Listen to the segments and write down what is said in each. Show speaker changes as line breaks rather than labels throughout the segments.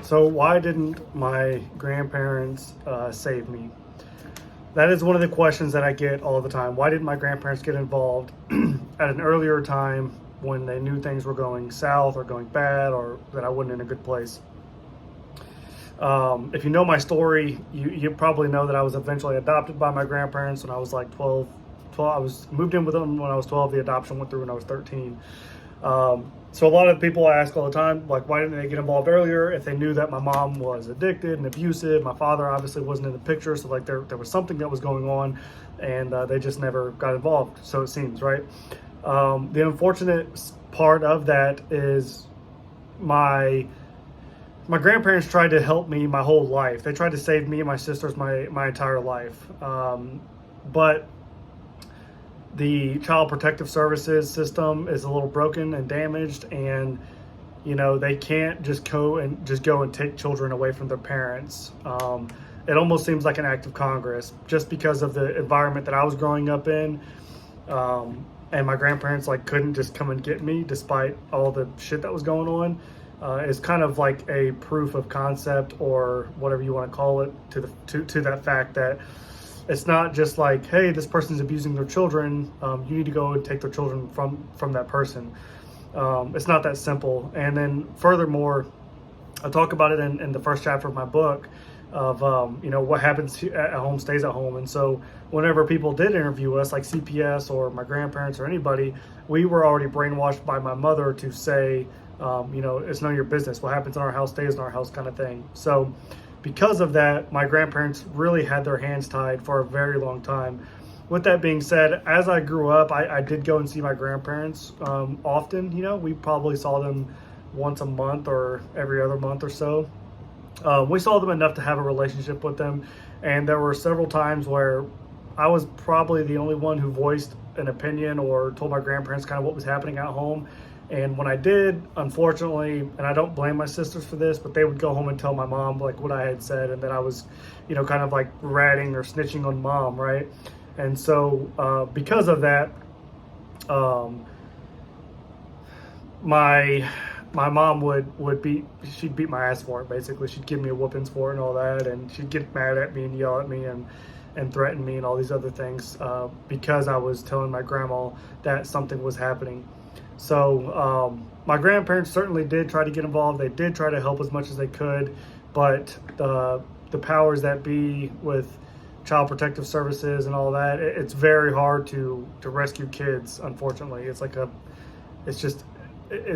So why didn't my grandparents save me? That is one of the questions that I get all the time. Why didn't my grandparents get involved at an earlier time when they knew things were going south or going bad or that I wasn't in a good place? If you know my story, you probably know that I was eventually adopted by my grandparents when I was like 12. I was moved in with them when I was 12. The adoption went through when I was 13. So a lot of people ask all the time, like, why didn't they get involved earlier if they knew that my mom was addicted and abusive? My father obviously wasn't in the picture, so like there was something that was going on, and they just never got involved, so it seems, right? The unfortunate part of that is my grandparents tried to help me my whole life. They tried to save me and my sisters my entire life. But the Child Protective Services system is a little broken and damaged, and they can't just go and take children away from their parents. It almost seems like an act of Congress, just because of the environment that I was growing up in, and my grandparents couldn't just come and get me despite all the shit that was going on. Is kind of like a proof of concept, or whatever you want to call it, to that fact that it's not just like, hey, this person's abusing their children, you need to go and take their children from that person. It's not that simple. And then furthermore, I talk about it in the first chapter of my book of what happens at home stays at home. And so whenever people did interview us, like CPS or my grandparents or anybody, we were already brainwashed by my mother to say, it's none of your business. What happens in our house stays in our house, kind of thing. So because of that, my grandparents really had their hands tied for a very long time. With that being said, as I grew up, I did go and see my grandparents often. We probably saw them once a month or every other month or so. We saw them enough to have a relationship with them, and there were several times where I was probably the only one who voiced an opinion or told my grandparents kind of what was happening at home. And when I did, unfortunately, and I don't blame my sisters for this, but they would go home and tell my mom what I had said, and that I was, kind of like ratting or snitching on mom, right? And so because of that, my mom she'd beat my ass for it, basically. She'd give me a whoopings for it and all that, and she'd get mad at me and yell at me and threaten me and all these other things because I was telling my grandma that something was happening. So my grandparents certainly did try to get involved. They did try to help as much as they could, but the powers that be with Child Protective Services and all that, it's very hard to rescue kids, unfortunately. It's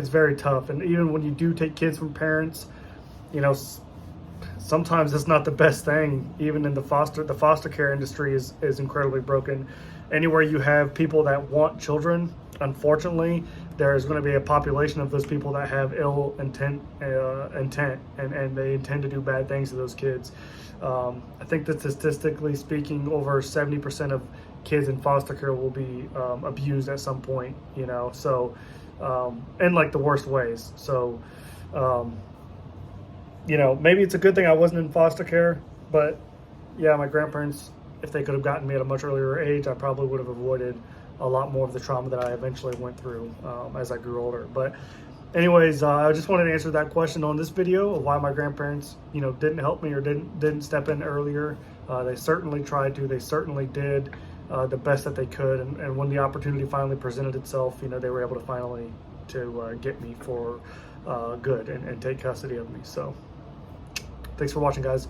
very tough. And even when you do take kids from parents, sometimes it's not the best thing. Even in the foster care industry is incredibly broken. Anywhere you have people that want children, unfortunately, there's going to be a population of those people that have ill intent, and they intend to do bad things to those kids. I think that statistically speaking, over 70% of kids in foster care will be abused at some point, so in the worst ways. So, maybe it's a good thing I wasn't in foster care, but yeah, my grandparents, if they could have gotten me at a much earlier age, I probably would have avoided a lot more of the trauma that I eventually went through as I grew older. But anyways, I just wanted to answer that question on this video of why my grandparents, didn't help me or didn't step in earlier. They certainly tried to. They certainly did the best that they could. And when the opportunity finally presented itself, they were able to finally get me for good and take custody of me. So thanks for watching, guys.